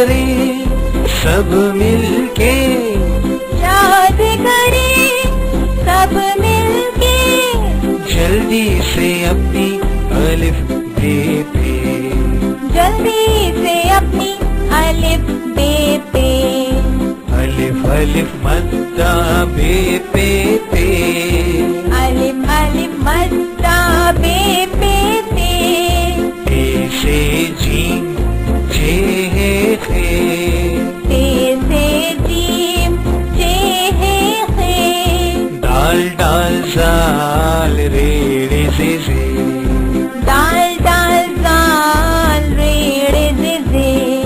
کریں سب مل کے، یاد کریں سب مل کے، جلدی سے اپنی الف بے پہ، جلدی سے اپنی الف بے پہ، الف الف مدہ بے پہ پہ، الف الف مدہ بے پہ پہ، پے سے جیم جے ہے خے، تے سے جیم جے ہے خے، دال ڈال زال ریڑے سے زے، دال ڈال زال ریڑے زے زے،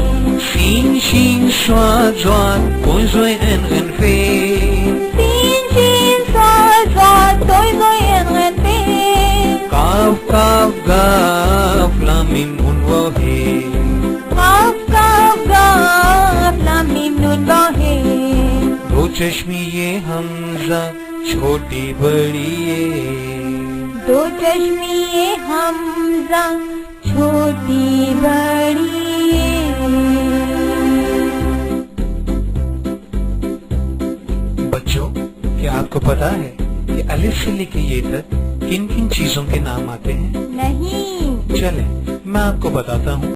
سین شین صاد زواد کوئی زوی ان غن فے، سین شین صاد صاد توئی زوئی ان غن فے، کاف کاف گاف لام میم نون واہے، قاف کاف گاف لام میم نون واہے، دو چشمی یہ حمزہ چھوٹی بڑی ہے، دو چشمی یہ حمزہ چھوٹی بڑی، بچوں کیا آپ کو پتا ہے کہ الف سے لے کے یہ تک کن کن چیزوں کے نام آتے ہیں؟ نہیں چلیں میں آپ کو بتاتا ہوں۔